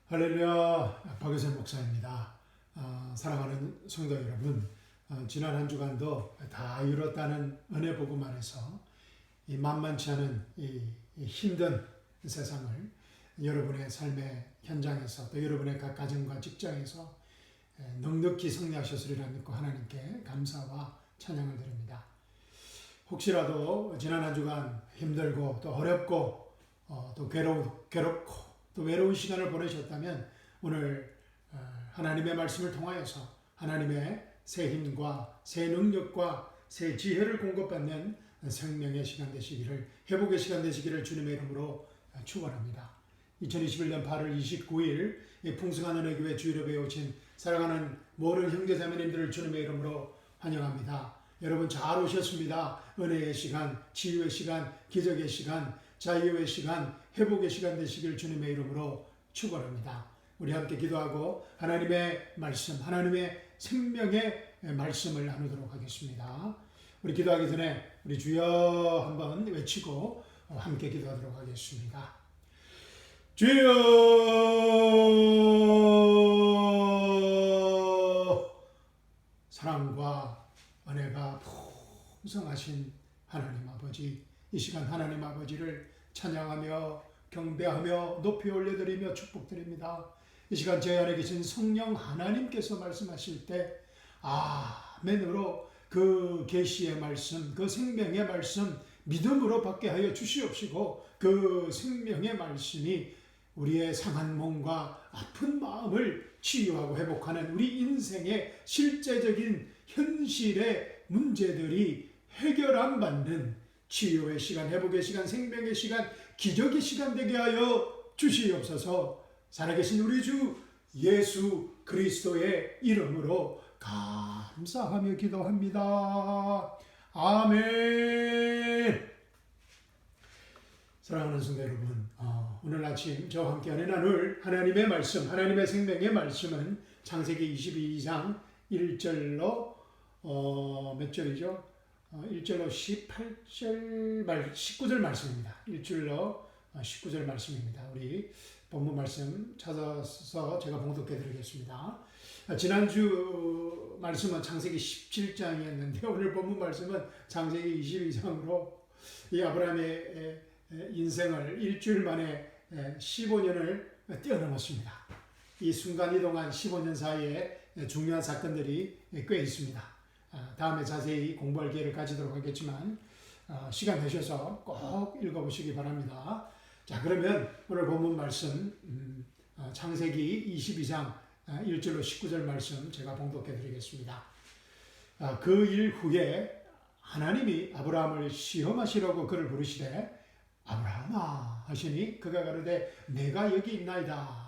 할렐루야, 박유선 목사입니다. 사랑하는 성도 여러분, 지난 한 주간도 다 이뤘다는 은혜 복음 안에서 이 만만치 않은 이 힘든 세상을 여러분의 삶의 현장에서 또 여러분의 각 가정과 직장에서 넉넉히 승리하셨으리라 믿고 하나님께 감사와 찬양을 드립니다. 혹시라도 지난 한 주간 힘들고 또 어렵고 또 괴롭고 또 외로운 시간을 보내셨다면 오늘 하나님의 말씀을 통하여서 하나님의 새 힘과 새 능력과 새 지혜를 공급받는 생명의 시간 되시기를, 회복의 시간 되시기를 주님의 이름으로 축원합니다. 2021년 8월 29일 풍성한 은혜교회 주일예배에 오신 사랑하는 모든 형제자매님들을 주님의 이름으로 환영합니다. 여러분 잘 오셨습니다. 은혜의 시간, 치유의 시간, 기적의 시간, 자유의 시간, 회복의 시간 되시길 주님의 이름으로 축원합니다. 우리 함께 기도하고 하나님의 말씀, 하나님의 생명의 말씀을 나누도록 하겠습니다. 우리 기도하기 전에 우리 주여 한번 외치고 함께 기도하도록 하겠습니다. 주여, 사랑과 은혜가 풍성하신 하나님 아버지, 이 시간 하나님 아버지를 찬양하며 경배하며 높이 올려드리며 축복드립니다. 이 시간 제 안에 계신 성령 하나님께서 말씀하실 때 아멘으로 그 계시의 말씀, 그 생명의 말씀 믿음으로 받게 하여 주시옵시고, 그 생명의 말씀이 우리의 상한 몸과 아픈 마음을 치유하고 회복하는 우리 인생의 실제적인 현실의 문제들이 해결안 받는 치유의 시간, 회복의 시간, 생명의 시간, 기적의 시간 되게 하여 주시옵소서. 살아계신 우리 주 예수 그리스도의 이름으로 감사하며 기도합니다. 아멘. 사랑하는 성도 여러분, 오늘 아침 저와 함께 은혜 나눌 하나님의 말씀, 하나님의 생명의 말씀은 창세기 22장 1절로 몇 절이죠? 1절로 19절 말씀입니다. 1절로 19절 말씀입니다. 우리 본문 말씀 찾아서 제가 봉독해 드리겠습니다. 지난주 말씀은 창세기 17장이었는데 오늘 본문 말씀은 창세기 22장으로 이 아브라함의 인생을 일주일 만에 15년을 뛰어넘었습니다. 이 순간이동한 15년 사이에 중요한 사건들이 꽤 있습니다. 다음에 자세히 공부할 기회를 가지도록 하겠지만 시간 되셔서 꼭 읽어보시기 바랍니다. 자, 그러면 오늘 본문 말씀 창세기 22장 1절로 19절 말씀 제가 봉독해 드리겠습니다. 그 일 후에 하나님이 아브라함을 시험하시려고 그를 부르시되 아브라함아 하시니 그가 가로되 내가 여기 있나이다.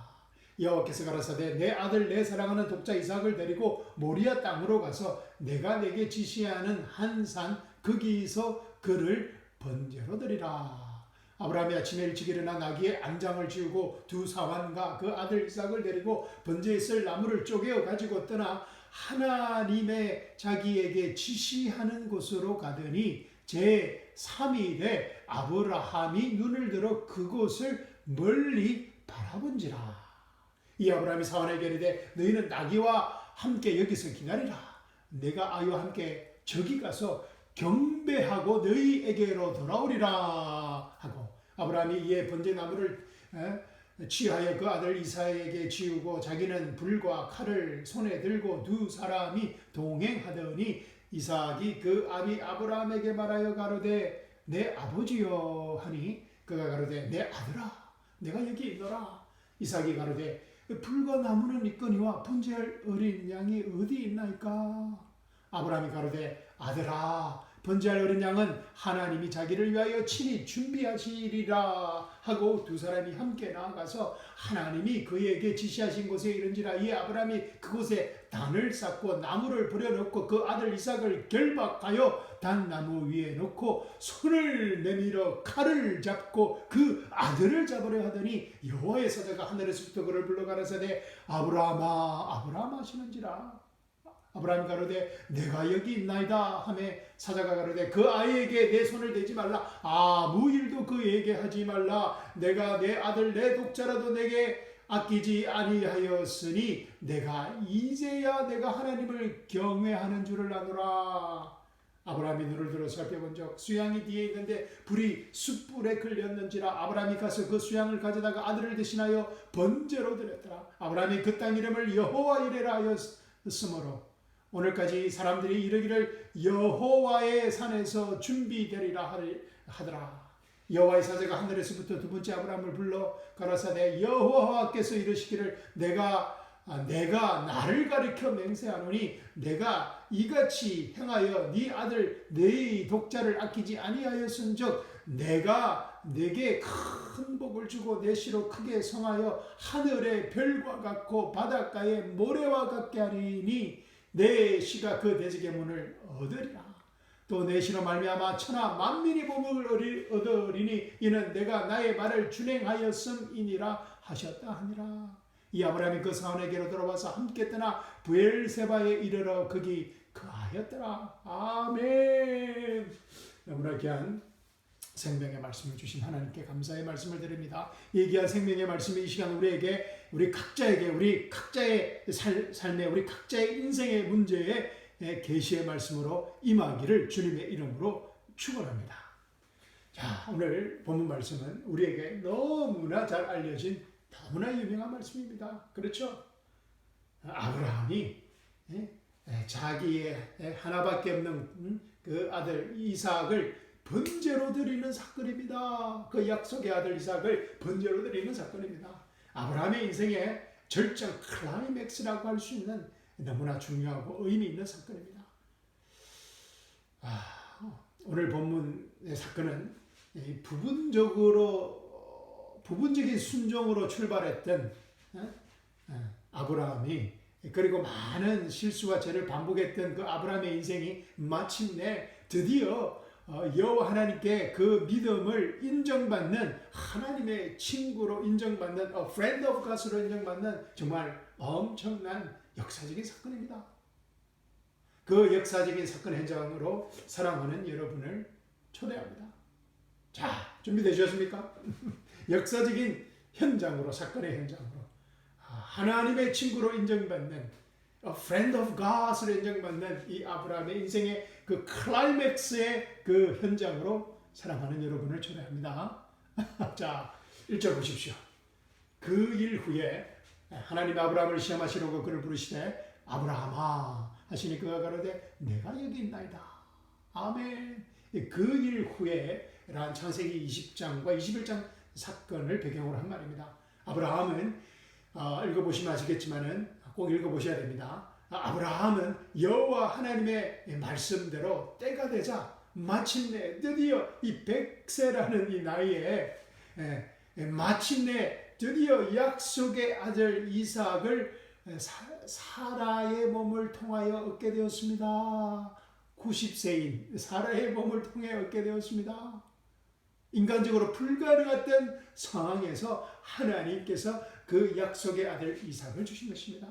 여호와께서 가라사대 내 아들 내 사랑하는 독자 이삭을 데리고 모리아 땅으로 가서 내가 내게 지시하는 한 산 거기서 그를 번제로 드리라. 아브라함이 아침에 일찍 일어나 나귀의 안장을 지우고 두 사환과 그 아들 이삭을 데리고 번제에 쓸 나무를 쪼개어 가지고 떠나 하나님의 자기에게 지시하는 곳으로 가더니 제3일에 아브라함이 눈을 들어 그곳을 멀리 바라본지라. 이 아브라함이 사환에게 이르되 너희는 나귀와 함께 여기서 기다리라. 내가 아이와 함께 저기 가서 경배하고 너희에게로 돌아오리라 하고, 아브라함이 이에 번제나무를 취하여 그 아들 이삭에게 지우고 자기는 불과 칼을 손에 들고 두 사람이 동행하더니 이삭이 그 아비 아브라함에게 말하여 가로되 내 아버지여 하니 그가 가로되 내 아들아 내가 여기 있노라. 이삭이 가로되 불과 나무는 있거니와 번제할 어린 양이 어디 있나이까. 아브라함이 가로되 아들아 번제할 어린 양은 하나님이 자기를 위하여 친히 준비하시리라 하고 두 사람이 함께 나아가서 하나님이 그에게 지시하신 곳에 이른지라. 이에 아브라함이 그곳에 단을 쌓고 나무를 버려놓고 그 아들 이삭을 결박하여 단나무 위에 놓고 손을 내밀어 칼을 잡고 그 아들을 잡으려 하더니 여호와의 사자가 하늘에서부터 그를 불러 가라사대 아브라함아 아브라함 하시는지라. 아브라함이 가로되 내가 여기 있나이다 하매 사자가 가로되 그 아이에게 내 손을 대지 말라. 아무 일도 그에게 하지 말라. 내가 내 아들 내 독자라도 내게 아끼지 아니하였으니 내가 이제야 내가 하나님을 경외하는 줄을 아노라. 아브라함이 눈을 들어 살펴본 적 수양이 뒤에 있는데 불이 숯불에 걸렸는지라 아브라함이 가서 그 수양을 가져다가 아들을 대신하여 번제로 드렸더라. 아브라함이 그 땅 이름을 여호와 이레라 하였으므로 오늘까지 사람들이 이르기를 여호와의 산에서 준비되리라 하더라. 여호와의 사자가 하늘에서부터 두 번째 아브라함을 불러 가라사대 여호와께서 이르시기를 내가 나를 가리켜 맹세하노니 내가 이같이 행하여 네 아들 네 독자를 아끼지 아니하였은즉 내가 네게 큰 복을 주고 내 시로 크게 성하여 하늘의 별과 같고 바닷가의 모래와 같게 하리니 내 시가 그 대적의 문을 얻으리라. 또 내 시로 말미암아 천하 만민이 복을 얻으리니 이는 내가 나의 말을 준행하였음이니라 하셨다 하니라. 이 아브라함이 그 사원에게로 돌아와서 함께 떠나 브엘세바에 이르러 거기 거하였더라. 아멘. 너무나 귀한 생명의 말씀을 주신 하나님께 감사의 말씀을 드립니다. 이 귀한 생명의 말씀이 이 시간 우리 각자의 삶에 우리 각자의 인생의 문제에 계시의 말씀으로 임하기를 주님의 이름으로 축원합니다. 자, 오늘 본문 말씀은 우리에게 너무나 잘 알려진 너무나 유명한 말씀입니다. 그렇죠? 아브라함이 자기의 하나밖에 없는 그 아들 이삭을 번제로 드리는 사건입니다. 그 약속의 아들 이삭을 번제로 드리는 사건입니다. 아브라함의 인생의 절정 클라이맥스라고 할 수 있는 너무나 중요하고 의미 있는 사건입니다. 오늘 본문의 사건은 부분적인 순종으로 출발했던 아브라함이 그리고 많은 실수와 죄를 반복했던 그 아브라함의 인생이 마침내 드디어 여호와 하나님께 그 믿음을 인정받는 하나님의 친구로 인정받는 friend of God으로 인정받는 정말 엄청난 역사적인 사건입니다. 그 역사적인 사건 현장으로 사랑하는 여러분을 초대합니다. 자, 준비되셨습니까? 역사적인 현장으로, 사건의 현장으로 하나님의 친구로 인정받는 friend of God으로 인정받는 이 아브라함의 인생의 그 클라이맥스의 그 현장으로 사랑하는 여러분을 초대합니다. 자, 1절 보십시오. 그 일 후에 하나님 아브라함을 시험하시려고 그를 부르시되 아브라함아 하시니 그가 가로되 내가 여기 있나이다. 아멘. 그 일 후에 라는 창세기 20장과 21장 사건을 배경으로 한 말입니다. 아브라함은 읽어보시면 아시겠지만은 꼭 읽어보셔야 됩니다. 아브라함은 여호와 하나님의 말씀대로 때가 되자 마침내 드디어 이 100세라는 이 나이에 마침내 드디어 약속의 아들 이삭을 사라의 몸을 통하여 얻게 되었습니다. 90세인 사라의 몸을 통해 얻게 되었습니다. 인간적으로 불가능했던 상황에서 하나님께서 그 약속의 아들 이삭을 주신 것입니다.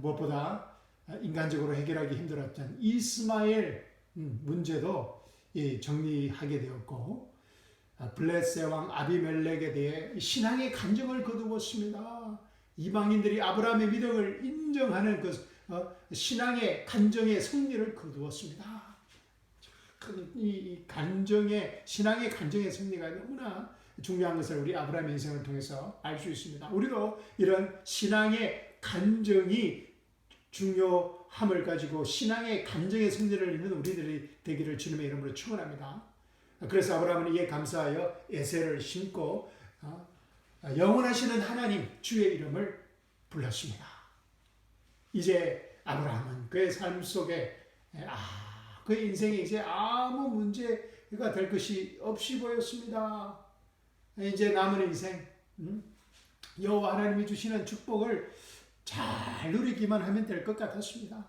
무엇보다 인간적으로 해결하기 힘들었던 이스마엘 문제도 정리하게 되었고 블레셋 왕 아비멜렉에 대해 신앙의 간증을 거두었습니다. 이방인들이 아브라함의 믿음을 인정하는 그 신앙의 간증의 승리를 거두었습니다. 이 간증의 신앙의 간증의 승리가 너무나 중요한 것을 우리 아브라함의 인생을 통해서 알 수 있습니다. 우리도 이런 신앙의 간증이 중요함을 가지고 신앙의 간증의 승리를 있는 우리들이 되기를 주님의 이름으로 축원합니다. 그래서 아브라함은 이에 감사하여 에셀을 심고 영원하시는 하나님 주의 이름을 불렀습니다. 이제 아브라함은 그의 삶 속에 그의 인생에 이제 아무 문제가 될 것이 없이 보였습니다. 이제 남은 인생 여호와 하나님이 주시는 축복을 잘 누리기만 하면 될 것 같았습니다.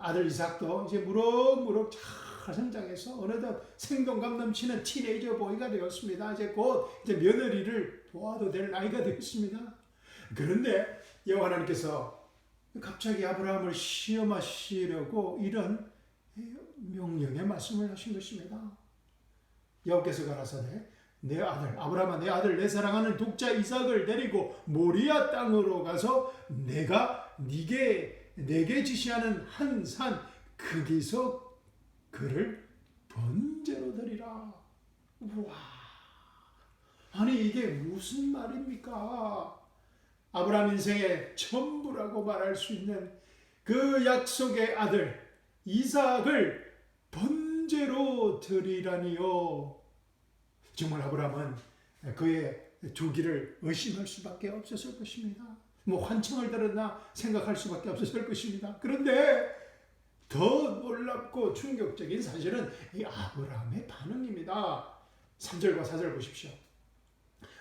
아들 이삭도 이제 무럭무럭 잘 성장해서 어느덧 생동감 넘치는 티네이저 보이가 되었습니다. 이제 곧 며느리를 보아도 될 나이가 되었습니다. 그런데 여호와 하나님께서 갑자기 아브라함을 시험하시려고 이런 명령의 말씀을 하신 것입니다. 여호와께서 가라사대 내 아들 아브라함아, 내 아들 내 사랑하는 독자 이삭을 데리고 모리아 땅으로 가서 내가 내게 지시하는 한 산 거기서 그를 번제로 드리라. 우와, 아니 이게 무슨 말입니까? 아브라함 인생의 전부라고 말할 수 있는 그 약속의 아들 이삭을 번제로 드리라니요. 정말 아브라함은 그의 주기를 의심할 수밖에 없었을 것입니다. 뭐 환청을 들었나 생각할 수밖에 없었을 것입니다. 그런데 더 놀랍고 충격적인 사실은 이 아브라함의 반응입니다. 3절과 4절 보십시오.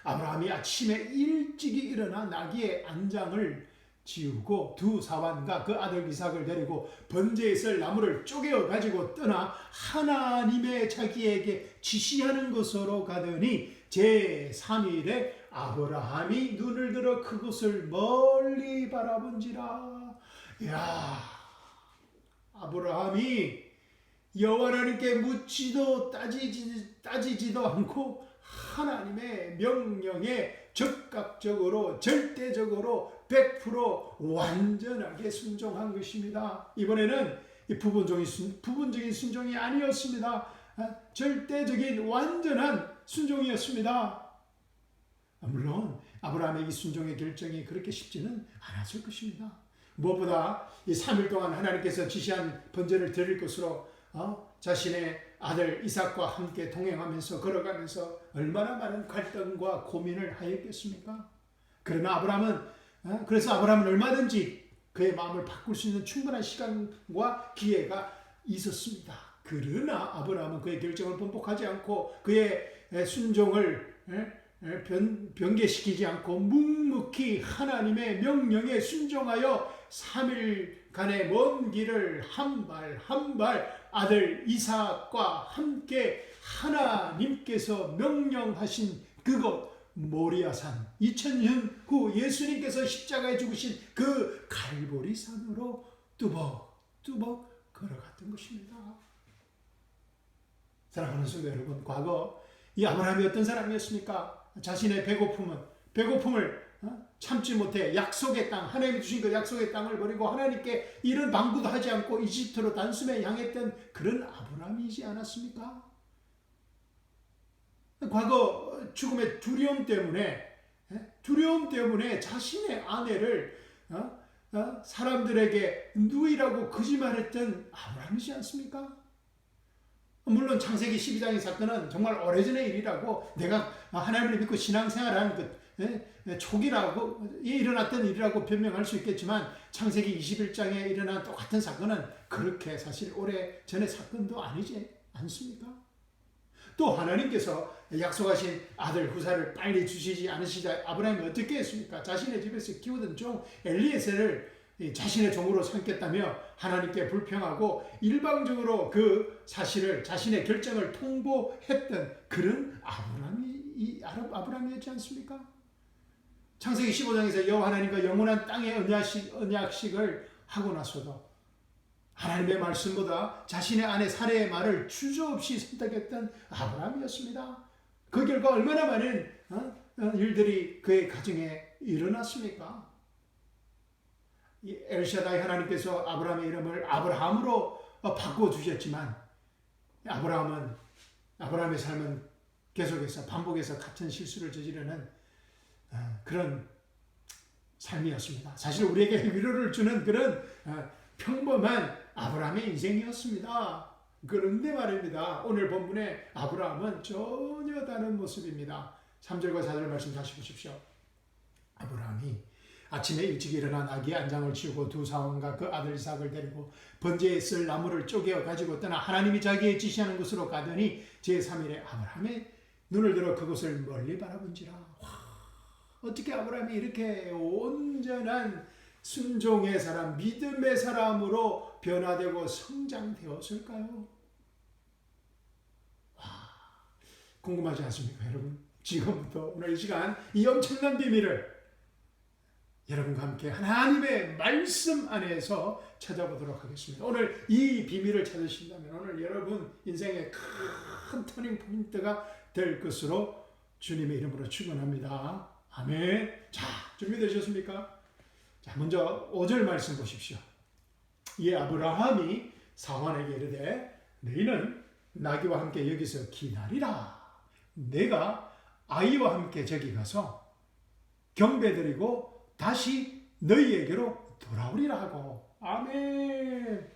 아브라함이 아침에 일찍이 일어나 나귀의 안장을 지우고 두 사환과 그 아들 이삭을 데리고 번제에 쓸 나무를 쪼개어 가지고 떠나 하나님의 자기에게 지시하는 곳으로 가더니 제3일에 아브라함이 눈을 들어 그곳을 멀리 바라본지라. 이야, 아브라함이 여호와 하나님께 묻지도 따지지도 않고 하나님의 명령에 적극적으로 절대적으로 100% 완전하게 순종한 것입니다. 이번에는 부분적인 순종이 아니었습니다. 절대적인 완전한 순종이었습니다. 물론 아브라함의 이 순종의 결정이 그렇게 쉽지는 않았을 것입니다. 무엇보다 이 3일 동안 하나님께서 지시한 번제를 드릴 것으로 자신의 아들 이삭과 함께 동행하면서 걸어가면서 얼마나 많은 갈등과 고민을 하였겠습니까? 그러나 그래서 아브라함은 얼마든지 그의 마음을 바꿀 수 있는 충분한 시간과 기회가 있었습니다. 그러나 아브라함은 그의 결정을 번복하지 않고 그의 순종을 변개시키지 않고 묵묵히 하나님의 명령에 순종하여 3일간의 먼 길을 한 발 한 발 아들 이삭과 함께 하나님께서 명령하신 그곳 모리아산, 2000년 후 예수님께서 십자가에 죽으신 그 갈보리 산으로 뚜벅뚜벅 걸어갔던 것입니다. 사랑하는 성도 여러분, 과거 이 아브라함이 어떤 사람이었습니까? 자신의 배고픔을 참지 못해 약속의 땅, 하나님이 주신 그 약속의 땅을 버리고 하나님께 이런 방구도 하지 않고 이집트로 단숨에 향했던 그런 아브라함이지 않았습니까? 과거 죽음의 두려움 때문에 자신의 아내를 사람들에게 누이라고 거짓말했던 아브라함이지 않습니까? 물론 창세기 12장의 사건은 정말 오래전의 일이라고, 내가 하나님을 믿고 신앙생활하는 초기라고 일어났던 일이라고 변명할 수 있겠지만, 창세기 21장에 일어난 똑같은 사건은 그렇게 사실 오래전의 사건도 아니지 않습니까? 또 하나님께서 약속하신 아들 후사를 빨리 주시지 않으시자 아브라함이 어떻게 했습니까? 자신의 집에서 키우던 종 엘리에셀을 자신의 종으로 삼겠다며 하나님께 불평하고 일방적으로 그 사실을, 자신의 결정을 통보했던 그런 아브라함이었지 않습니까? 창세기 15장에서 여호와 하나님과 영원한 땅의 언약식을 하고 나서도 하나님의 말씀보다 자신의 아내 사레의 말을 주저없이 선택했던 아브라함이었습니다. 그 결과 얼마나 많은 일들이 그의 가정에 일어났습니까? 엘샤다이 하나님께서 아브라함의 이름을 아브라함으로 바꿔주셨지만 아브라함의 삶은 계속해서 반복해서 같은 실수를 저지르는 그런 삶이었습니다. 사실 우리에게 위로를 주는 그런 평범한 아브라함의 인생이었습니다. 그런데 말입니다, 오늘 본문의 아브라함은 전혀 다른 모습입니다. 3절과 4절 말씀 다시 보십시오. 아브라함이 아침에 일찍 일어나 나귀의 안장을 치우고 두 사원과 그 아들 이삭을 데리고 번제에 쓸 나무를 쪼개어 가지고 떠나 하나님이 자기의 지시하는 곳으로 가더니 제3일에 아브라함의 눈을 들어 그곳을 멀리 바라본지라. 어떻게 아브라함이 이렇게 온전한 순종의 사람, 믿음의 사람으로 변화되고 성장되었을까요? 궁금하지 않습니까, 여러분? 지금부터 오늘 이 시간 이 엄청난 비밀을 여러분과 함께 하나님의 말씀 안에서 찾아보도록 하겠습니다. 오늘 이 비밀을 찾으신다면 오늘 여러분 인생의 큰 터닝 포인트가 될 것으로 주님의 이름으로 축원합니다. 아멘. 자, 준비되셨습니까? 자, 먼저 5절 말씀 보십시오. 이에 아브라함이 사환에게 이르되 너희는 나귀와 함께 여기서 기다리라. 내가 아이와 함께 저기 가서 경배드리고 다시 너희에게로 돌아오리라 하고. 아멘.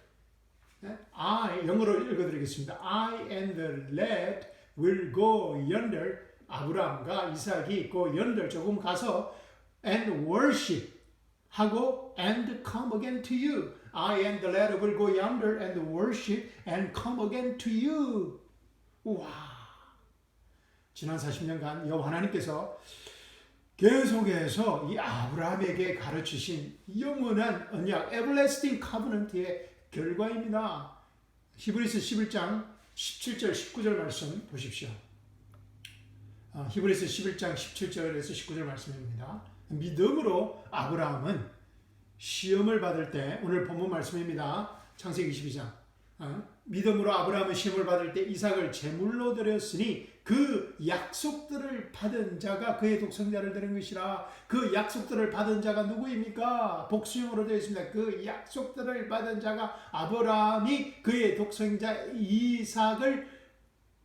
영어로 읽어드리겠습니다. I and the lad will go yonder. 아브라함과 이삭이 go yonder 조금 가서 and worship 하고 and come again to you. I and the lad will go yonder and worship and come again to you. 우와. 지난 40년간 여호와 하나님께서 계속해서 이 아브라함에게 가르치신 영원한 언약, everlasting covenant의 결과입니다. 히브리서 11장 17절 19절 말씀 보십시오. 히브리서 11장 17절에서 19절 말씀입니다. 믿음으로 아브라함은 시험을 받을 때, 오늘 본문 말씀입니다. 창세기 22장. 믿음으로 아브라함은 시험을 받을 때 이삭을 제물로 드렸으니 그 약속들을 받은 자가 그의 독생자를 드린 것이라. 그 약속들을 받은 자가 누구입니까? 복수형으로 되어 있습니다. 그 약속들을 받은 자가 아브라함이 그의 독생자 이삭을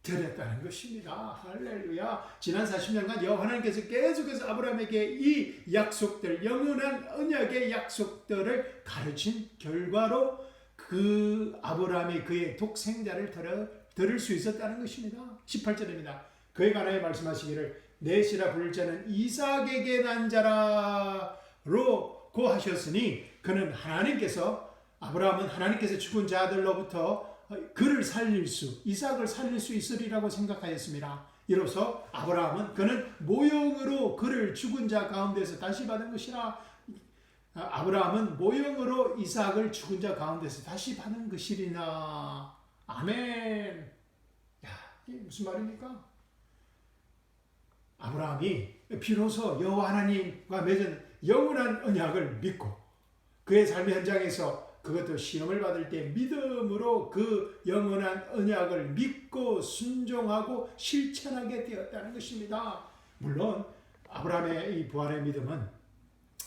드렸다는 것입니다. 할렐루야. 지난 40년간 여호와 하나님께서 계속해서 아브라함에게 이 약속들, 영원한 언약의 약속들을 가르친 결과로 그 아브라함이 그의 독생자를 들을 수 있었다는 것입니다. 18절입니다. 그에 관하여 말씀하시기를 넷이라 부를 자는 이삭에게 난 자라로 고하셨으니 그는 아브라함은 하나님께서 죽은 자들로부터 그를 이삭을 살릴 수 있으리라고 생각하였습니다. 이로써 아브라함은 그는 모형으로 그를 죽은 자 가운데서 다시 받은 것이라. 아브라함은 모형으로 이삭을 죽은 자 가운데서 다시 받은 것이리나. 아멘. 야, 이게 무슨 말입니까? 아브라함이 비로소 여호와 하나님과 맺은 영원한 언약을 믿고 그의 삶의 현장에서 그것도 시험을 받을 때 믿음으로 그 영원한 언약을 믿고 순종하고 실천하게 되었다는 것입니다. 물론 아브라함의 이 부활의 믿음은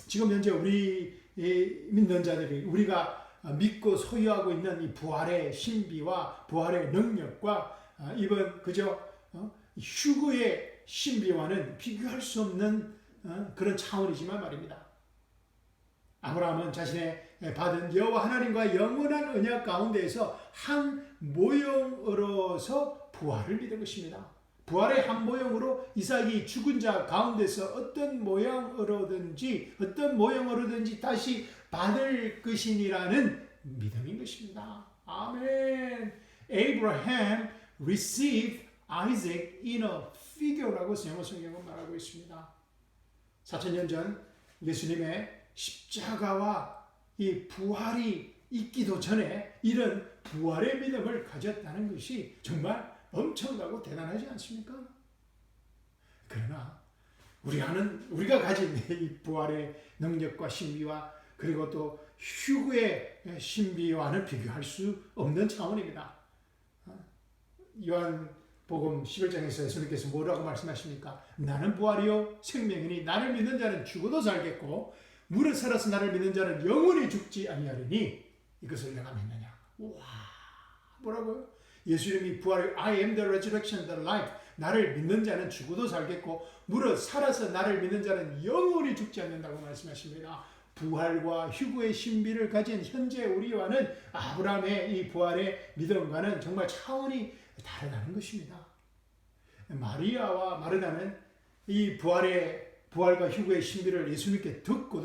지금 현재 우리 믿는 자들이 우리가 믿고 소유하고 있는 이 부활의 신비와 부활의 능력과 이번 그저 휴거의 신비와는 비교할 수 없는 그런 차원이지만 말입니다. 아브라함은 자신의 받은 여호와 하나님과 영원한 언약 가운데에서 한 모형으로서 부활을 믿은 것입니다. 부활의 한 모형으로 이삭이 죽은 자 가운데서 어떤 모형으로든지 다시 받을 것이니라는 믿음인 것입니다. 아멘. Abraham received Isaac in a figure라고 영어 성경은 말하고 있습니다. 4,000년 전 예수님의 십자가와 이 부활이 있기도 전에 이런 부활의 믿음을 가졌다는 것이 정말 엄청나고 대단하지 않습니까? 그러나 우리가 가진 이 부활의 능력과 신비와 그리고 또 휴거의 신비와는 비교할 수 없는 차원입니다. 요한복음 11장에서 예수님께서 뭐라고 말씀하십니까? 나는 부활이요 생명이니 나를 믿는 자는 죽어도 살겠고 무릇 살아서 나를 믿는 자는 영원히 죽지 아니하리니 이것을 내가 믿느냐. 와, 뭐라고요? 예수님이 부활을 I am the resurrection, the life. 나를 믿는 자는 죽어도 살겠고 무릇 살아서 나를 믿는 자는 영원히 죽지 않는다고 말씀하십니다. 부활과 휴거의 신비를 가진 현재 우리와는 아브라함의 이 부활의 믿음과는 정말 차원이 다르다는 것입니다. 마리아와 마르다는 이 부활과 휴거의 신비를 예수님께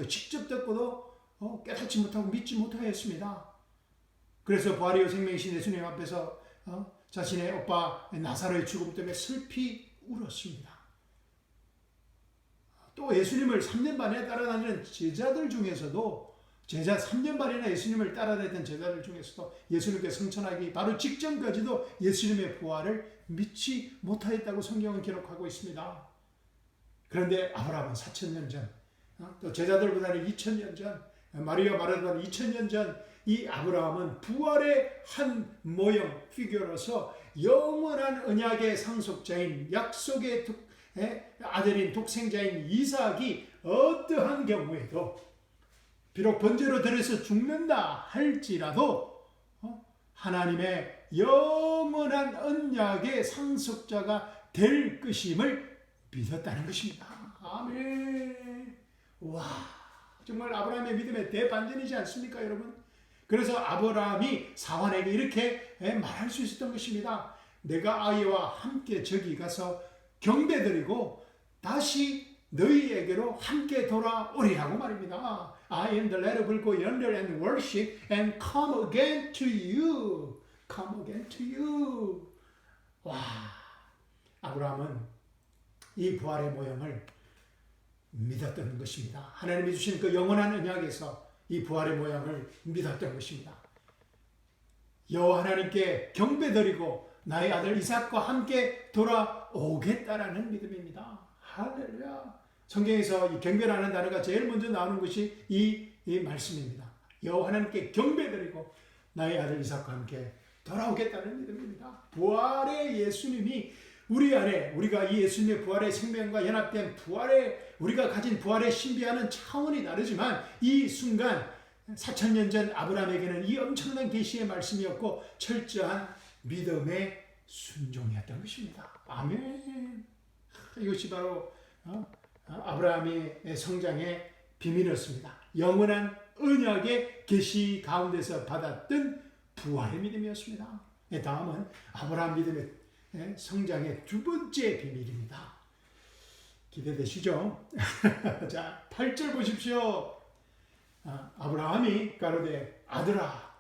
직접 듣고도 깨닫지 못하고 믿지 못하였습니다. 그래서 부활이요 생명이신 예수님 앞에서 자신의 오빠 나사로의 죽음 때문에 슬피 울었습니다. 또 예수님을 3년 반에 따라다니는 제자들 중에서도 3년 반이나 예수님을 따라다니던 제자들 중에서도 예수님께 성천하기 바로 직전까지도 예수님의 부활을 믿지 못하였다고 성경은 기록하고 있습니다. 그런데 아브라함은 4,000년 전, 또 제자들보다는 2,000년 전, 마리아 마르다는 2,000년 전 이 아브라함은 부활의 한 모형, 피규어로서 영원한 언약의 상속자인 약속의 아들인 독생자인 이삭이 어떠한 경우에도 비록 번제로 들여서 죽는다 할지라도 하나님의 영원한 언약의 상속자가 될 것임을 믿었다는 것입니다. 아멘. 와, 정말 아브라함의 믿음의 대반전이지 않습니까, 여러분? 그래서 아브라함이 사환에게 이렇게 말할 수 있었던 것입니다. 내가 아이와 함께 저기 가서 경배드리고 다시 너희에게로 함께 돌아오리라고 말입니다. I am the ladder will go yonder and worship and come again to you. Come again to you. 와, 아브라함은 이 부활의 모형을 믿었던 것입니다. 하나님이 주신 그 영원한 언약에서 이 부활의 모양을 믿었던 것입니다. 여호와 하나님께 경배드리고 나의 아들 이삭과 함께 돌아오겠다라는 믿음입니다. 할렐루야. 성경에서 이 경배라는 단어가 제일 먼저 나오는 것이 이 말씀입니다. 여호와 하나님께 경배드리고 나의 아들 이삭과 함께 돌아오겠다는 믿음입니다. 부활의 예수님이 우리 안에 우리가 이 예수님의 부활의 생명과 연합된 부활의 우리가 가진 부활의 신비와는 차원이 다르지만 이 순간 4,000년 전 아브라함에게는 이 엄청난 계시의 말씀이었고 철저한 믿음의 순종이었던 것입니다. 아멘. 이것이 바로 아브라함의 성장의 비밀이었습니다. 영원한 언약의 계시 가운데서 받았던 부활의 믿음이었습니다. 다음은 아브라함 믿음의 성장의 두 번째 비밀입니다. 기대되시죠? 자, 8절 보십시오. 아브라함이 가로되 아들아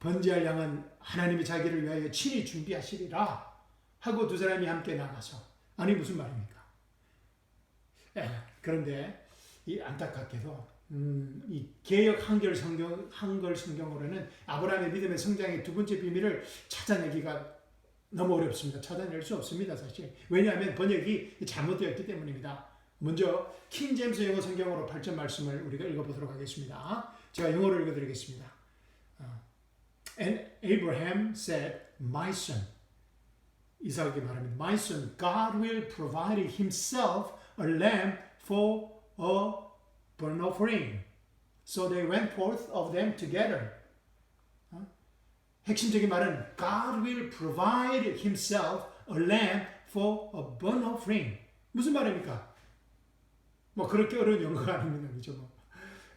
번제할 양은 하나님이 자기를 위하여 친히 준비하시리라 하고 두 사람이 함께 나가서 아니 무슨 말입니까? 그런데 이 안타깝게도 이 개역 한글 성경으로는 아브라함의 믿음의 성장의 두 번째 비밀을 찾아내기가 너무 어렵습니다. 찾아낼 수 없습니다, 사실. 왜냐하면 번역이 잘못되었기 때문입니다. 먼저 킹 제임스 영어 성경으로 8절 말씀을 우리가 읽어보도록 하겠습니다. 제가 영어로 읽어드리겠습니다. And Abraham said, My son. 이삭에게 말합니다. My son, God will provide himself a lamb for a burnt offering. So they went forth of them together. 핵심적인 말은 God will provide himself a lamb for a burnt offering. 무슨 말입니까? 뭐 그렇게 어려운 영어가 아닙니다. 그죠?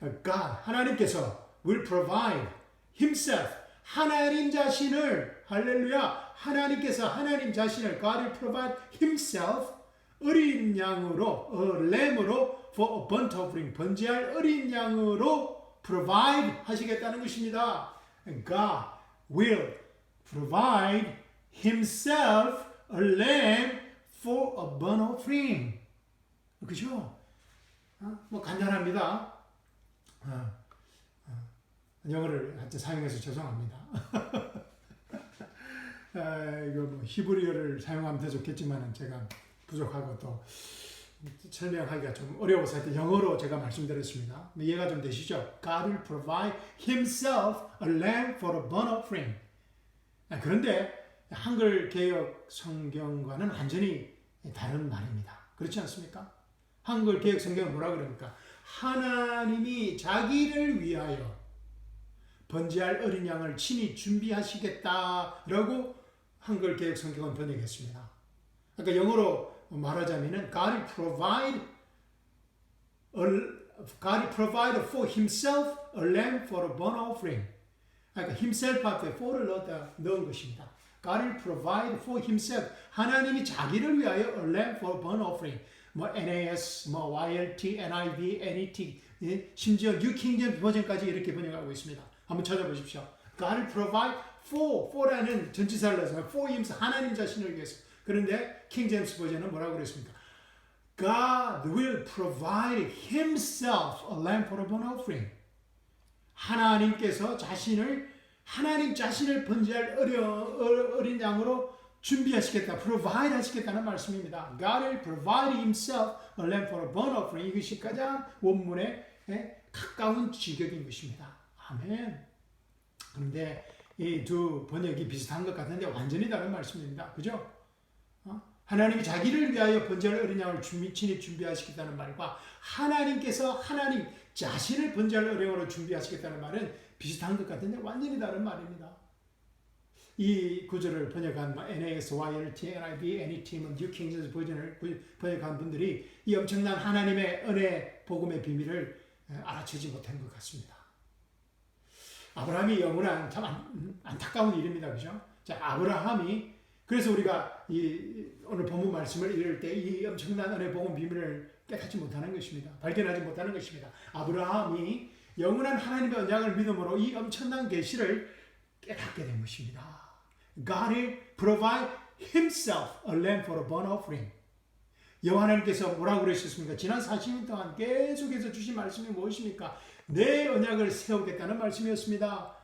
God, 하나님께서 will provide himself, 하나님 자신을, 할렐루야, 하나님께서 하나님 자신을 God will provide himself 어린 양으로, lamb으로 for a burnt offering, 번제할 어린 양으로 provide 하시겠다는 것입니다. God will provide himself a lamb for a burnt offering. 그죠? 뭐 간단합니다. 영어를 사용해서 죄송합니다. 이거 뭐 히브리어를 사용하면 더 좋겠지만 제가 부족하고 또 설명하기가 좀 어려워서 하여튼 영어로 제가 말씀드렸습니다. 이해가 좀 되시죠? God will provide himself a lamb for a burnt offering. 그런데 한글 개역 성경과는 완전히 다른 말입니다. 그렇지 않습니까? 한글 개역 성경은 뭐라 그럽니까? 하나님이 자기를 위하여 번제할 어린 양을 친히 준비하시겠다라고 한글 개역 성경은 번역했습니다. 그러니까 영어로 말하자면은 God will provide for himself a lamb for a burnt offering. 그러니까 himself 앞에 for를 넣은 것입니다. God will provide for himself. 하나님이 자기를 위하여 a lamb for a burnt offering. 뭐 NAS, 뭐 YLT, NIV, NET, 심지어 New King James 버전까지 이렇게 번역하고 있습니다. 한번 찾아보십시오. God will provide for라는 전치사를 넣어서 for himself, 하나님 자신을 위해서. 그런데 킹 제임스 버전은 뭐라고 그랬습니까? God will provide himself a lamb for a burnt offering. 하나님께서 하나님 자신을 번제할 어린 양으로 준비하시겠다, provide 하시겠다는 말씀입니다. God will provide himself a lamb for a burnt offering. 이것이 가장 원문에 가까운 직역인 것입니다. 아멘. 그런데 이 두 번역이 비슷한 것 같은데 완전히 다른 말씀입니다. 그죠? 하나님이 자기를 위하여 번제할 어린 양을 친히 준비하시겠다는 말과 하나님께서 하나님 자신을 번제할 어린 양으로 준비하시겠다는 말은 비슷한 것 같은데 완전히 다른 말입니다. 이 구절을 번역한 NAS, YLT, NIV, NET면 New King James 버전을 번역한 분들이 이 엄청난 하나님의 은혜 복음의 비밀을 알아채지 못한 것 같습니다. 아브라함이 영원한 참 안타까운 일입니다. 그죠? 자, 아브라함이 그래서 우리가 오늘 본문 말씀을 읽을 때 이 엄청난 은혜 복음 비밀을 깨닫지 못하는 것입니다. 발견하지 못하는 것입니다. 아브라함이 영원한 하나님의 언약을 믿음으로 이 엄청난 계시를 깨닫게 된 것입니다. God will provide Himself a lamb for a burnt offering. 여호와 하나님께서 뭐라고 그러셨습니까? 지난 40년 동안 계속해서 주신 말씀이 무엇입니까? 내 언약을 세우겠다는 말씀이었습니다.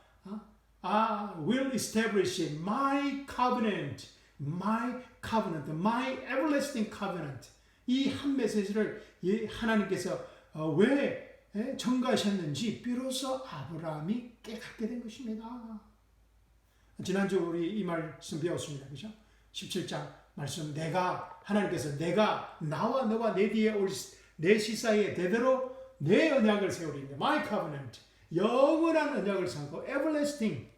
I will establish my covenant, my everlasting covenant. 이 한 메시지를 하나님께서 왜 전가하셨는지 비로소 아브라함이 깨닫게 된 것입니다. 지난주 우리 이 말씀 배웠습니다. 그죠? 17장 말씀 하나님께서 내가 나와 너와 내 뒤에 올 내 시사에 대대로 내 언약을 세우리니 my covenant 영원한 언약을 삼고 everlasting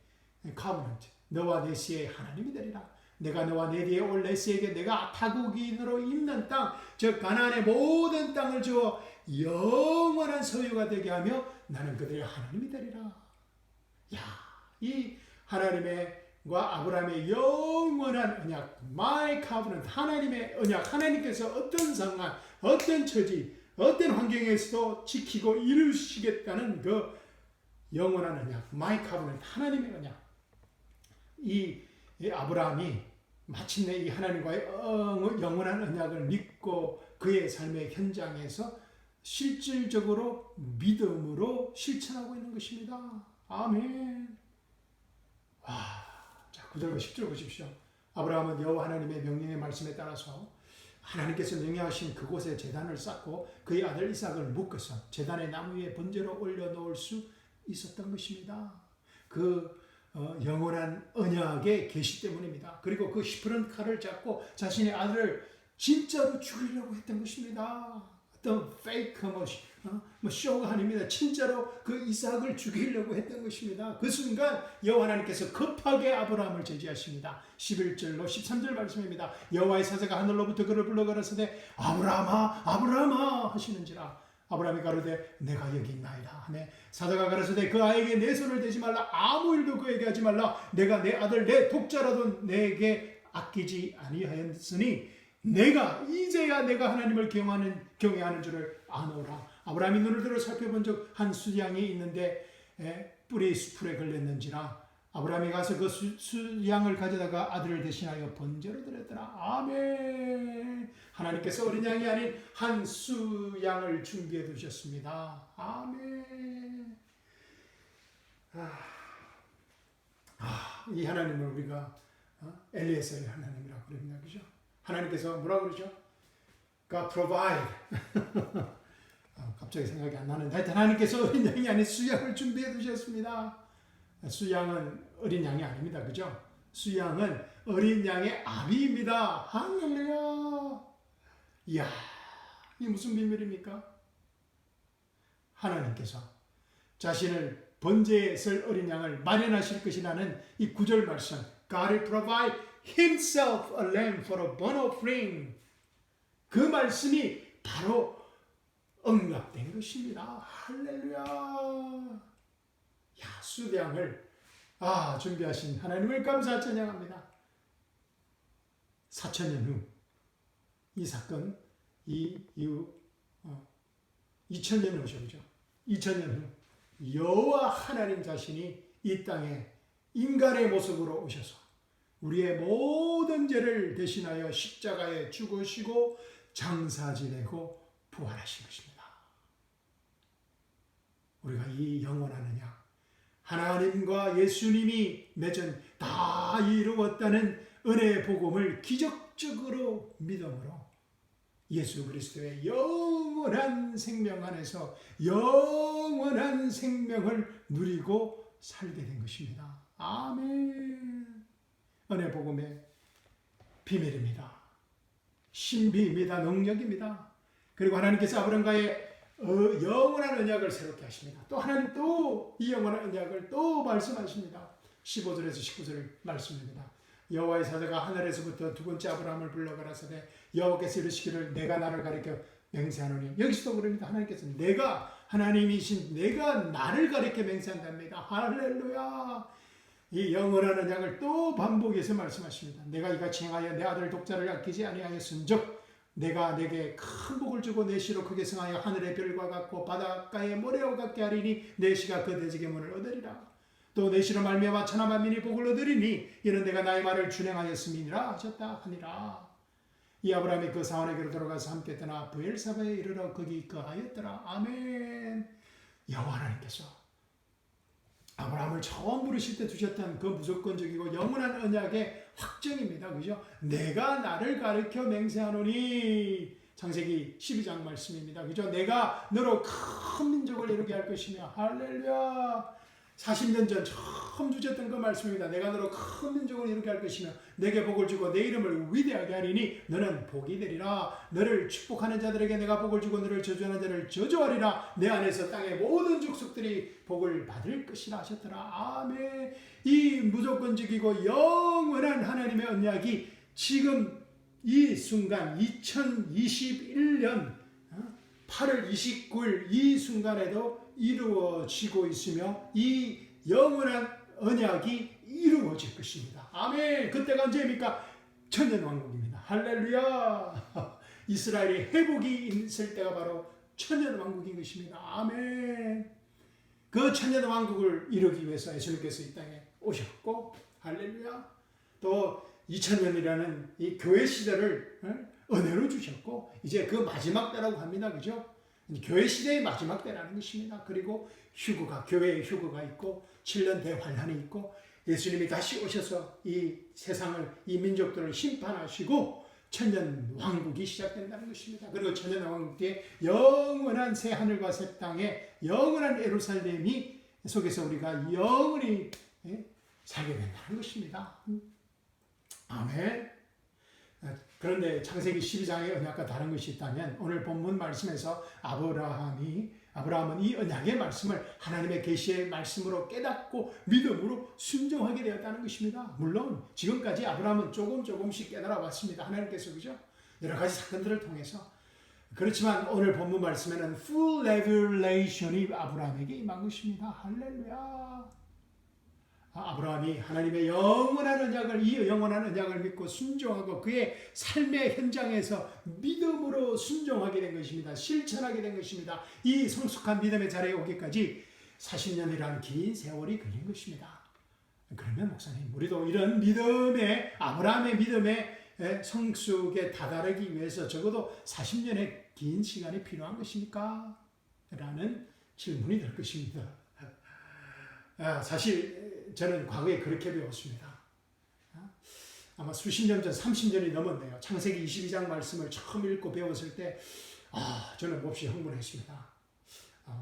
covenant 너와 내 시의 하나님이 되리라. 내가 너와 내 뒤에 올 내 시에게 내가 타국인으로 있는 땅 즉 가나안의 모든 땅을 주어 영원한 소유가 되게 하며 나는 그들의 하나님이 되리라. 야, 이 하나님과 아브라함의 영원한 언약, my covenant, 하나님의 언약, 하나님께서 어떤 상황, 어떤 처지, 어떤 환경에서도 지키고 이루시겠다는 그 영원한 언약, my covenant, 하나님의 언약. 이 아브라함이 마침내 이 하나님과의 영원한 언약을 믿고 그의 삶의 현장에서 실질적으로 믿음으로 실천하고 있는 것입니다. 아멘. 자, 9절과 10절 보십시오. 아브라함은 여호와 하나님의 명령의 말씀에 따라서 하나님께서 명령하신 그곳에 제단을 쌓고 그의 아들 이삭을 묶어서 제단의 나무 위에 번제로 올려놓을 수 있었던 것입니다. 그 영원한 언약의 계시 때문입니다. 그리고 그 시퍼런 칼을 잡고 자신의 아들을 진짜로 죽이려고 했던 것입니다. 어떤 페이크 쇼가 아닙니다. 진짜로 그 이삭을 죽이려고 했던 것입니다. 그 순간 여호와 하나님께서 급하게 아브라함을 제지하십니다. 11절로 13절 말씀입니다. 여호와의 사자가 하늘로부터 그를 불러 가라사대 아브라함아 아브라함아 하시는지라. 아브라함이 가로되 내가 여기 있나이다 하매 사자가 가라사대 그 아이에게 내 손을 대지 말라 아무 일도 그에게 하지 말라 내가 내 아들 내 독자라도 내게 아끼지 아니하였으니 내가 이제야 내가 하나님을 경외하는 줄을 아노라. 아브라함이 눈을 들어 살펴본 적 한 수양이 있는데 뿔이 수풀에 걸렸는지라. 아브라함이 가서 그 수양을 가져다가 아들을 대신하여 번제로 드렸더라. 아멘. 하나님께서 어린 양이 아닌 한 수양을 준비해 두셨습니다. 아멘. 이 하나님을 우리가 엘리에셀의 하나님이라고 그럽니다. 그죠? 하나님께서 뭐라고 그러죠? God provide. 갑자기 생각이 안 나는데 하여튼 하나님께서 어린 양이 아닌 수양을 준비해 두셨습니다. 수양은 어린 양이 아닙니다. 그죠? 수양은 어린 양의 아비입니다. 할렐루야. 이야, 이 무슨 비밀입니까? 하나님께서 자신을 번제에 쓸 어린 양을 마련하실 것이라는 이 9절 말씀. God will provide Himself a lamb for a burnt offering. 그 말씀이 바로 응답된 것입니다. 할렐루야. 야, 수양을 준비하신 하나님을 감사 찬양합니다. 4,000년 후 이 사건 이 이후 2000년 후죠. 그죠? 2000년 후 여호와 하나님 자신이 이 땅에 인간의 모습으로 오셔서 우리의 모든 죄를 대신하여 십자가에 죽으시고 장사 지내고 부활하신 것입니다. 우리가 이 영원한 언약 하나님과 예수님이 맺은 다 이루었다는 은혜의 복음을 기적적으로 믿음으로 예수 그리스도의 영원한 생명 안에서 영원한 생명을 누리고 살게 된 것입니다. 아멘. 은혜 복음의 비밀입니다. 신비입니다. 능력입니다. 그리고 하나님께서 아브라함과의 영원한 언약을 새롭게 하십니다. 또 하나님 또 이 영원한 언약을 또 말씀하십니다. 15절에서 19절 말씀입니다. 여호와의 사자가 하늘에서부터 두 번째 아브라함을 불러 가라사대 여호와께서 이르시기를 내가 나를 가리켜 맹세하노니. 여기서도 그럽니다. 하나님께서 내가 하나님이신 내가 나를 가리켜 맹세한답니다. 할렐루야. 이 영원한 언약을 또 반복해서 말씀하십니다. 내가 이같이 행하여 내 아들 독자를 아끼지 아니하였은즉 내가 내게 큰 복을 주고 내 시로 크게 성하여 하늘의 별과 같고 바닷가의 모래와 같게 하리니 내 시가 그 대적의 문을 얻으리라. 또 내 시로 말미암아 천하 만민이 복을 얻으리니 이는 내가 나의 말을 준행하였음이니라 하셨다 하니라. 이 아브라함이 그 사원에게로 들어가서 함께 떠나 브엘사바에 이르러 거기 거하였더라. 아멘. 여호와 하나님께서 아브라함을 처음 부르실 때 두셨던 그 무조건적이고 영원한 언약의 확정입니다. 그죠? 내가 나를 가르쳐 맹세하노니. 창세기 12장 말씀입니다. 그죠? 내가 너로 큰 민족을 이루게 할 것이며. 할렐루야. 40년 전 처음 주셨던 그 말씀입니다. 내가 너로 큰 민족을 이루게 할 것이며 내게 복을 주고 내 이름을 위대하게 하리니 너는 복이 되리라. 너를 축복하는 자들에게 내가 복을 주고 너를 저주하는 자를 저주하리라. 내 안에서 땅의 모든 족속들이 복을 받을 것이라 하셨더라. 아멘. 이 무조건적이고 영원한 하나님의 언약이 지금 이 순간 2021년 8월 29일 이 순간에도 이루어지고 있으며 이 영원한 언약이 이루어질 것입니다. 아멘. 그때가 언제입니까? 천년왕국입니다. 할렐루야. 이스라엘이 회복이 있을 때가 바로 천년왕국인 것입니다. 아멘. 그 천년왕국을 이루기 위해서 예수님께서 이 땅에 오셨고, 할렐루야. 또 2000년이라는 이 교회 시대를 은혜로 주셨고, 이제 그 마지막 때라고 합니다. 그죠? 교회 시대의 마지막 때라는 것입니다. 그리고 교회의 휴거가 있고 7년 대환란이 있고 예수님이 다시 오셔서 이 세상을 이 민족들을 심판하시고 천년 왕국이 시작된다는 것입니다. 그리고 천년 왕국 뒤에 영원한 새 하늘과 새 땅에 영원한 예루살렘이 속에서 우리가 영원히 살게 된다는 것입니다. 아멘. 그런데 창세기 12장의 언약과 다른 것이 있다면 오늘 본문 말씀에서 아브라함은 이 언약의 말씀을 하나님의 계시의 말씀으로 깨닫고 믿음으로 순종하게 되었다는 것입니다. 물론 지금까지 아브라함은 조금씩 깨달아 왔습니다. 하나님께서 그죠? 여러 가지 사건들을 통해서. 그렇지만 오늘 본문 말씀에는 full revelation이 아브라함에게 임한 것입니다. 할렐루야. 아브라함이 하나님의 영원한 언약을 이 영원한 언약을 믿고 순종하고 그의 삶의 현장에서 믿음으로 순종하게 된 것입니다. 실천하게 된 것입니다. 이 성숙한 믿음의 자리에 오기까지 40년이라는 긴 세월이 걸린 것입니다. 그러면 목사님, 우리도 이런 믿음의 아브라함의 믿음의 성숙에 다다르기 위해서 적어도 40년의 긴 시간이 필요한 것입니까? 라는 질문이 될 것입니다. 사실 저는 과거에 그렇게 배웠습니다. 아마 수십 년 전, 30년이 넘었네요. 창세기 22장 말씀을 처음 읽고 배웠을 때 저는 몹시 흥분했습니다.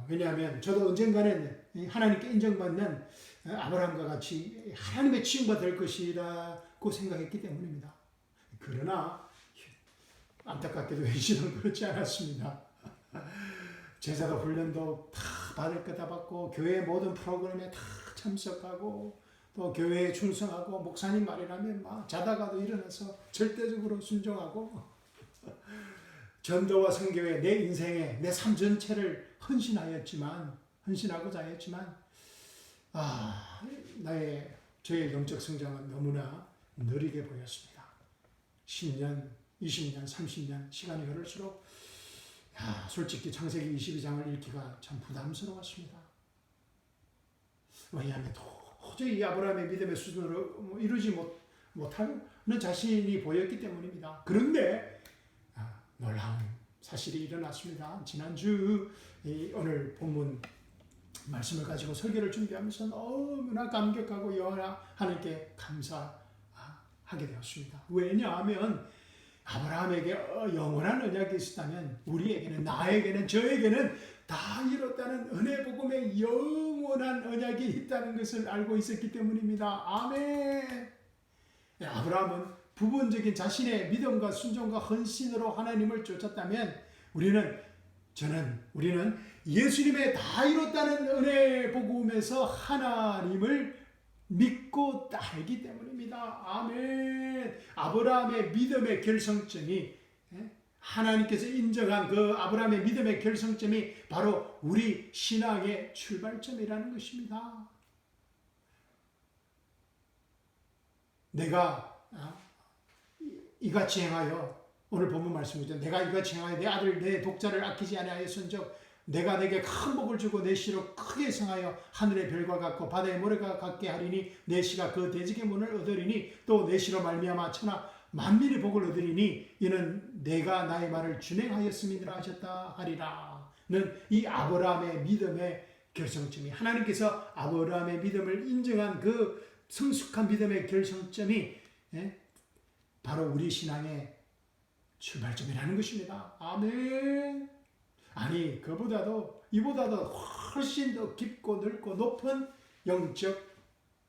왜냐하면 저도 언젠가는 하나님께 인정받는 아브라함과 같이 하나님의 친구가 될 것이라고 생각했기 때문입니다. 그러나 안타깝게도 현실은 그렇지 않았습니다. 제자도 훈련도 다 받을 거 다 받고 교회의 모든 프로그램에 다 참석하고 또 교회에 충성하고 목사님 말이라면 막 자다가도 일어나서 절대적으로 순종하고 전도와 선교에 내 인생에 내 삶 전체를 헌신하고자 했지만 저의 영적 성장은 너무나 느리게 보였습니다. 10년, 20년, 30년 시간이 흐를수록 솔직히 창세기 22장을 읽기가 참 부담스러웠습니다. 왜냐하면 도저히 아브라함의 믿음의 수준으로 이루지 못하는 자신이 보였기 때문입니다. 그런데 놀라운 사실이 일어났습니다. 지난주 오늘 본문 말씀을 가지고 설교를 준비하면서 너무나 감격하고 여호와 하나님께 감사하게 되었습니다. 왜냐하면 아브라함에게 영원한 언약이 있었다면 우리에게는, 나에게는, 저에게는 다 이뤘다는 은혜 복음의 영원한 언약이 있다는 것을 알고 있었기 때문입니다. 아멘. 아브라함은 부분적인 자신의 믿음과 순종과 헌신으로 하나님을 쫓았다면 우리는 예수님의 다 이뤘다는 은혜 복음에서 하나님을 믿고 따르기 때문입니다. 아멘. 아브라함의 믿음의 결성점이, 하나님께서 인정한 그 아브라함의 믿음의 결성점이 바로 우리 신앙의 출발점이라는 것입니다. 내가 이같이 행하여, 오늘 본문 말씀이죠. 내가 이같이 행하여 내 아들 내 독자를 아끼지 아니하였은즉 내가 내게 큰 복을 주고 내 씨로 크게 성하여 하늘의 별과 같고 바다의 모래가 같게 하리니 내 씨가 그 대적의 문을 얻으리니 또 내 씨로 말미암아 천하 만민의 복을 얻으리니 이는 내가 나의 말을 준행하였음이니라 하셨다 하리라. 는 이 아브라함의 믿음의 결성점이, 하나님께서 아브라함의 믿음을 인정한 그 성숙한 믿음의 결성점이 바로 우리 신앙의 출발점이라는 것입니다. 아멘. 아니, 이보다도 훨씬 더 깊고 넓고 높은 영적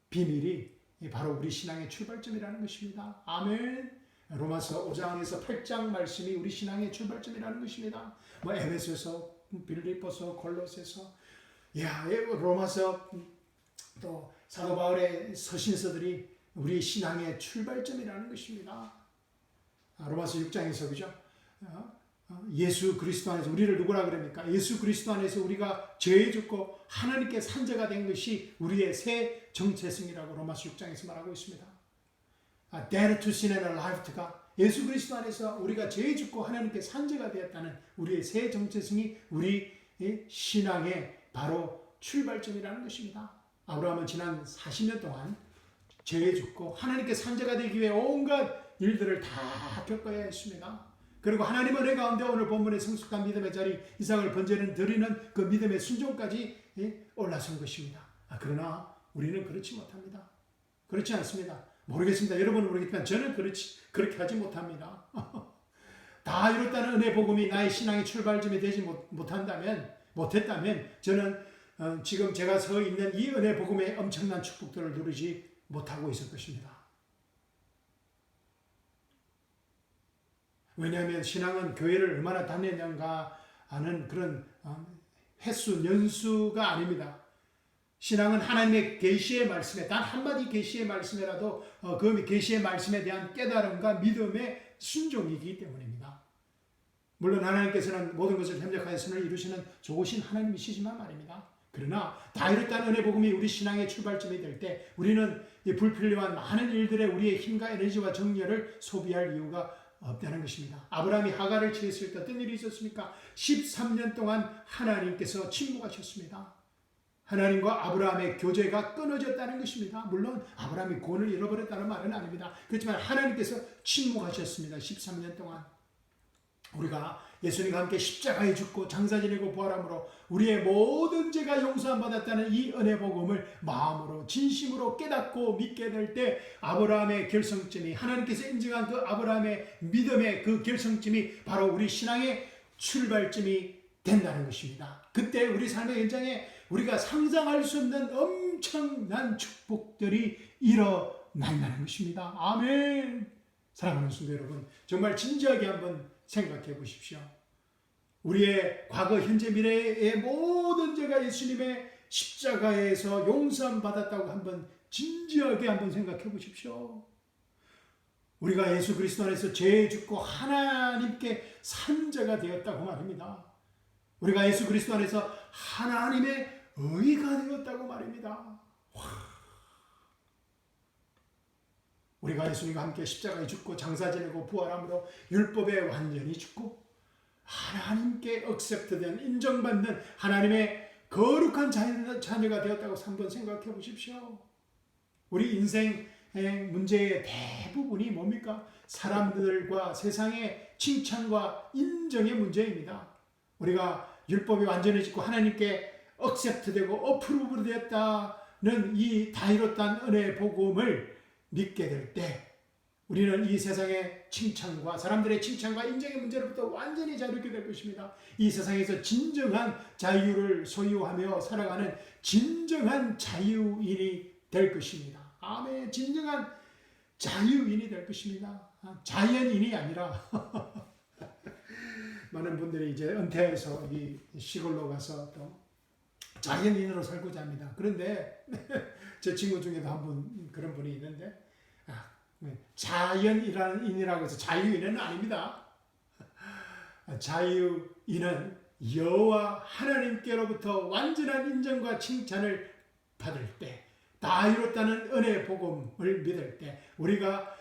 비밀이 바로 우리 신앙의 출발점이라는 것입니다. 아멘. 로마서 5장에서 8장 말씀이 우리 신앙의 출발점이라는 것입니다. 에베소서, 빌립보서, 골로새서, 로마서, 또 사도 바울의 서신서들이 우리 신앙의 출발점이라는 것입니다. 로마서 6장에서 그죠? 예수 그리스도 안에서 우리를 누구라 그럽니까? 예수 그리스도 안에서 우리가 죄에 죽고 하나님께 산자가 된 것이 우리의 새 정체성이라고 로마서 6장에서 말하고 있습니다. Dead to sin and alive to God. 예수 그리스도 안에서 우리가 죄에 죽고 하나님께 산자가 되었다는 우리의 새 정체성이 우리 신앙의 바로 출발점이라는 것입니다. 아브라함은 지난 40년 동안 죄에 죽고 하나님께 산자가 되기 위해 온갖 일들을 다 겪어야 했습니다. 그리고 하나님의 은혜 가운데 오늘 본문의 성숙한 믿음의 자리 이삭을 번제는 드리는 그 믿음의 순종까지 올라선 것입니다. 그러나 우리는 그렇지 못합니다. 그렇지 않습니다. 모르겠습니다. 여러분은 모르겠지만 저는 그렇게 하지 못합니다. 다 이뤘다는 은혜 복음이 나의 신앙의 출발점이 되지 못했다면 저는 지금 제가 서 있는 이 은혜 복음의 엄청난 축복들을 누리지 못하고 있을 것입니다. 왜냐하면 신앙은 교회를 얼마나 다녔는가 하는 그런 연수가 아닙니다. 신앙은 하나님의 계시의 말씀에, 단 한마디 계시의 말씀이라도 그 계시의 말씀에 대한 깨달음과 믿음의 순종이기 때문입니다. 물론 하나님께서는 모든 것을 협력하여 선을 이루시는 좋으신 하나님이시지만 말입니다. 그러나 다 이뤘다는 은혜 복음이 우리 신앙의 출발점이 될 때 우리는 이 불필요한 많은 일들에 우리의 힘과 에너지와 정열을 소비할 이유가 없다는 것입니다. 아브라함이 하갈을 취했을 때 어떤 일이 있었습니까? 13년 동안 하나님께서 침묵하셨습니다. 하나님과 아브라함의 교제가 끊어졌다는 것입니다. 물론 아브라함이 구원을 잃어버렸다는 말은 아닙니다. 그렇지만 하나님께서 침묵하셨습니다. 13년 동안. 우리가 예수님과 함께 십자가에 죽고 장사 지내고 부활함으로 우리의 모든 죄가 용서함 받았다는 이 은혜 복음을 마음으로 진심으로 깨닫고 믿게 될 때 아브라함의 결성점이, 하나님께서 인정한 그 아브라함의 믿음의 그 결성점이 바로 우리 신앙의 출발점이 된다는 것입니다. 그때 우리 삶의 현장에 우리가 상상할 수 없는 엄청난 축복들이 일어난다는 것입니다. 아멘. 사랑하는 성도 여러분, 정말 진지하게 한번 생각해 보십시오. 우리의 과거, 현재, 미래의 모든 죄가 예수님의 십자가에서 용서함 받았다고 한번 진지하게 한번 생각해 보십시오. 우리가 예수 그리스도 안에서 죄에 죽고 하나님께 산자가 되었다고 말입니다. 우리가 예수 그리스도 안에서 하나님의 의가 되었다고 말입니다. 우리가 예수님과 함께 십자가에 죽고 장사 지내고 부활함으로 율법에 완전히 죽고 하나님께 억셉트된, 인정받는 하나님의 거룩한 자녀가 되었다고 한번 생각해 보십시오. 우리 인생의 문제의 대부분이 뭡니까? 사람들과 세상의 칭찬과 인정의 문제입니다. 우리가 율법이 완전해지고 하나님께 억셉트되고 어프루브 되었다는 이 다 이뤘다는 은혜의 복음을 믿게 될 때 우리는 이 세상의 칭찬과 사람들의 칭찬과 인정의 문제로부터 완전히 자유롭게 될 것입니다. 이 세상에서 진정한 자유를 소유하며 살아가는 진정한 자유인이 될 것입니다. 아멘. 진정한 자유인이 될 것입니다. 자연인이 아니라 많은 분들이 이제 은퇴해서 이 시골로 가서 또 자연인으로 살고자 합니다. 그런데 제 친구 중에도 한 분 그런 분이 있는데 자연인이라고 해서 자유인은 아닙니다. 자유인은 여호와 하나님께로부터 완전한 인정과 칭찬을 받을 때, 다 이뤘다는 은혜의 복음을 믿을 때, 우리가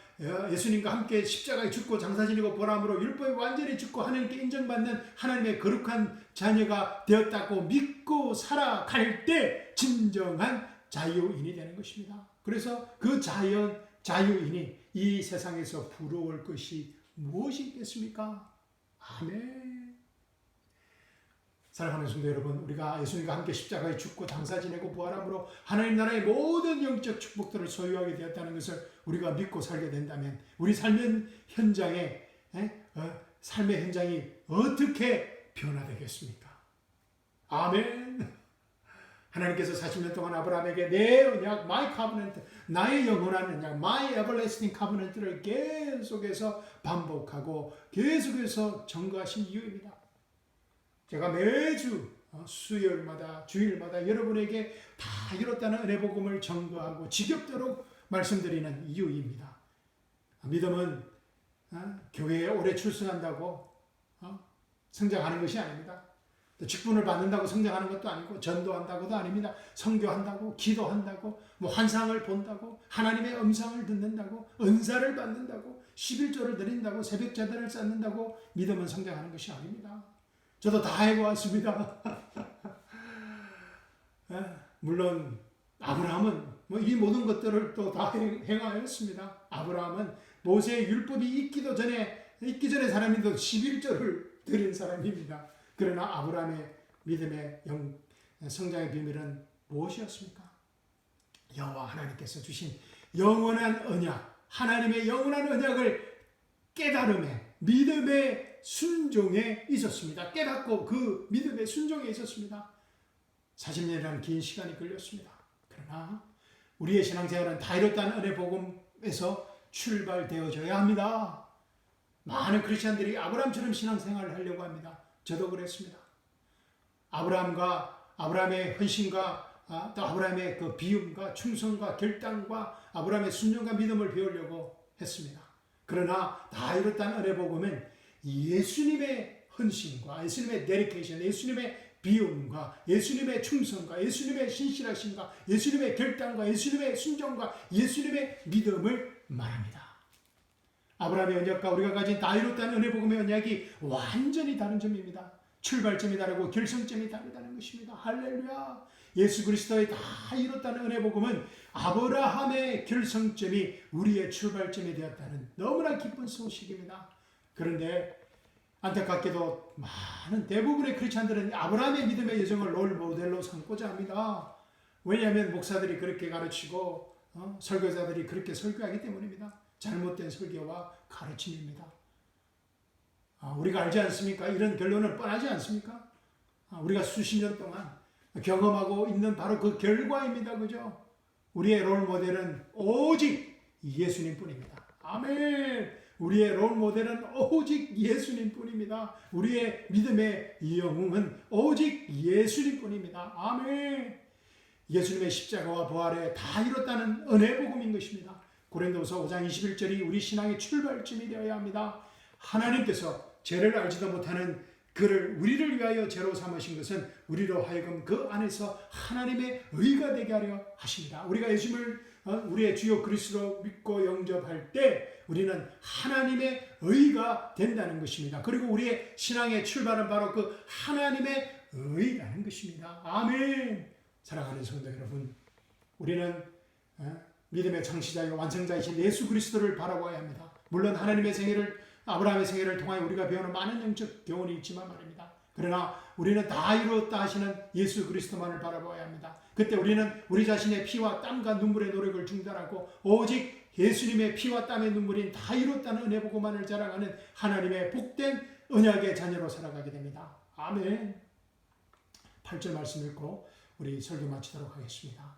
예수님과 함께 십자가에 죽고 장사 지니고 보람으로 율법이 완전히 죽고 하나님께 인정받는 하나님의 거룩한 자녀가 되었다고 믿고 살아갈 때 진정한 자유인이 되는 것입니다. 그래서 그 자유인이 이 세상에서 부러울 것이 무엇이 있겠습니까? 아멘. 사랑하는 성도 여러분, 우리가 예수님과 함께 십자가에 죽고 장사 지내고 부활함으로 하나님 나라의 모든 영적 축복들을 소유하게 되었다는 것을 우리가 믿고 살게 된다면 우리 삶의 현장이 어떻게 변화되겠습니까? 아멘. 하나님께서 40년 동안 아브라함에게 내 언약, my covenant, 나의 영원한 언약, my everlasting covenant를 계속해서 반복하고 계속해서 전거하신 이유입니다. 제가 매주 수요일마다 주일마다 여러분에게 다 이뤘다는 은혜 복음을 전거하고 지겹도록 말씀드리는 이유입니다. 믿음은 교회에 오래 출석한다고 성장하는 것이 아닙니다. 또 직분을 받는다고 성장하는 것도 아니고 전도한다고도 아닙니다. 선교한다고, 기도한다고, 환상을 본다고, 하나님의 음성을 듣는다고, 은사를 받는다고, 11조를 드린다고, 새벽제단을 쌓는다고 믿음은 성장하는 것이 아닙니다. 저도 다 해보았습니다. 물론 아브라함은 이 모든 것들을 또 다 행하였습니다. 아브라함은 모세의 율법이 있기 전에 사람인데 11조를 드린 사람입니다. 그러나 아브라함의 믿음의 성장의 비밀은 무엇이었습니까? 여호와 하나님께서 주신 영원한 언약, 하나님의 영원한 언약을 깨달음에, 믿음의 순종에 있었습니다. 깨닫고 그 믿음의 순종에 있었습니다. 40년이라는 긴 시간이 걸렸습니다. 그러나 우리의 신앙생활은 다 이뤘다는 은혜 복음에서 출발되어져야 합니다. 많은 크리스천들이 아브라함처럼 신앙생활을 하려고 합니다. 저도 그랬습니다. 아브라함의 헌신과 또 아브라함의 그 비움과 충성과 결단과 아브라함의 순종과 믿음을 배우려고 했습니다. 그러나 다 이뤘다는 은혜 복음은 예수님의 헌신과 예수님의 데디케이션, 예수님의 비움과 예수님의 충성과 예수님의 신실하심과 예수님의 결단과 예수님의 순종과 예수님의 믿음을 말합니다. 아브라함의 언약과 우리가 가진 다 이뤘다는 은혜 복음의 언약이 완전히 다른 점입니다. 출발점이 다르고 결성점이 다르다는 것입니다. 할렐루야. 예수 그리스도의 다 이뤘다는 은혜 복음은 아브라함의 결성점이 우리의 출발점이 되었다는 너무나 기쁜 소식입니다. 그런데 안타깝게도 많은 대부분의 크리스찬들은 아브라함의 믿음의 여정을 롤 모델로 삼고자 합니다. 왜냐하면 목사들이 그렇게 가르치고 설교자들이 그렇게 설교하기 때문입니다. 잘못된 설교와 가르침입니다. 우리가 알지 않습니까? 이런 결론은 뻔하지 않습니까? 우리가 수십 년 동안 경험하고 있는 바로 그 결과입니다. 그죠? 우리의 롤 모델은 오직 예수님뿐입니다. 아멘. 우리의 롤 모델은 오직 예수님뿐입니다. 우리의 믿음의 영웅은 오직 예수님뿐입니다. 아멘. 예수님의 십자가와 부활에 다 이뤘다는 은혜 복음인 것입니다. 고린도서 5장 21절이 우리 신앙의 출발점이 되어야 합니다. 하나님께서 죄를 알지도 못하는 그를 우리를 위하여 죄로 삼으신 것은 우리로 하여금 그 안에서 하나님의 의가 되게 하려 하십니다. 우리가 예수님을 우리의 주요 그리스도로 믿고 영접할 때 우리는 하나님의 의가 된다는 것입니다. 그리고 우리의 신앙의 출발은 바로 그 하나님의 의라는 것입니다. 아멘. 사랑하는 성도 여러분, 우리는 믿음의 창시자이고 완성자이신 예수 그리스도를 바라봐야 합니다. 물론 아브라함의 생애를 통하여 우리가 배우는 많은 영적 교훈이 있지만 말입니다. 그러나 우리는 다 이루었다 하시는 예수 그리스도만을 바라봐야 합니다. 그때 우리는 우리 자신의 피와 땀과 눈물의 노력을 중단하고 오직 예수님의 피와 땀의 눈물인 다 이뤘다는 은혜 보고만을 자랑하는 하나님의 복된 언약의 자녀로 살아가게 됩니다. 아멘. 8절 말씀 읽고 우리 설교 마치도록 하겠습니다.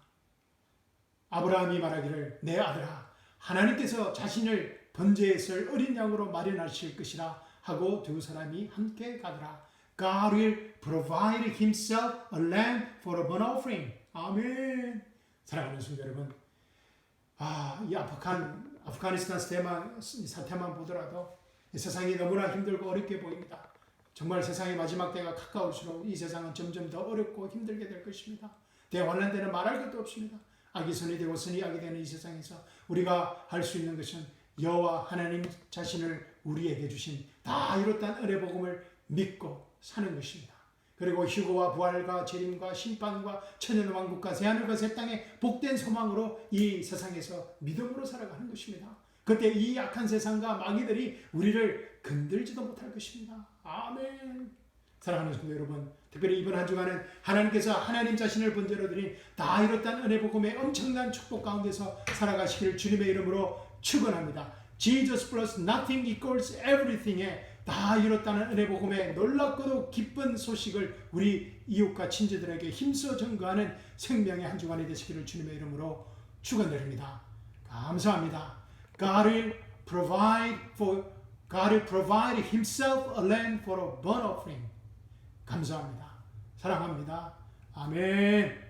아브라함이 말하기를 내 아들아 하나님께서 자신을 번제했을 어린 양으로 마련하실 것이라 하고 두 사람이 함께 가더라. God will provide himself a lamb for a burnt offering. 아멘. 사랑하는 성도 여러분, 이 아프가니스탄 사태만 보더라도 이 세상이 너무나 힘들고 어렵게 보입니다. 정말 세상의 마지막 때가 가까울수록 이 세상은 점점 더 어렵고 힘들게 될 것입니다. 대환란 때는 말할 것도 없습니다. 악이 선이 되고 선이 악이 되는 이 세상에서 우리가 할 수 있는 것은 여호와 하나님 자신을 우리에게 주신 다 이뤘다는 은혜 복음을 믿고 사는 것입니다. 그리고 휴거와 부활과 재림과 심판과 천연왕국과 새하늘과 새 땅의 복된 소망으로 이 세상에서 믿음으로 살아가는 것입니다. 그때 이 악한 세상과 마귀들이 우리를 건들지도 못할 것입니다. 아멘. 사랑하는 성도 여러분, 특별히 이번 한 주간은 하나님께서 하나님 자신을 번제로 드린 다 이뤘다는 은혜 복음의 엄청난 축복 가운데서 살아가시기를 주님의 이름으로 축원합니다. Jesus plus nothing equals everything에 다 이뤘다는 은혜 복음의 놀랍고도 기쁜 소식을 우리 이웃과 친지들에게 힘써 전가하는 생명의 한 주간이 되시기를 주님의 이름으로 축원드립니다. 감사합니다. God will provide himself a lamb for a burnt offering. 감사합니다. 사랑합니다. 아멘.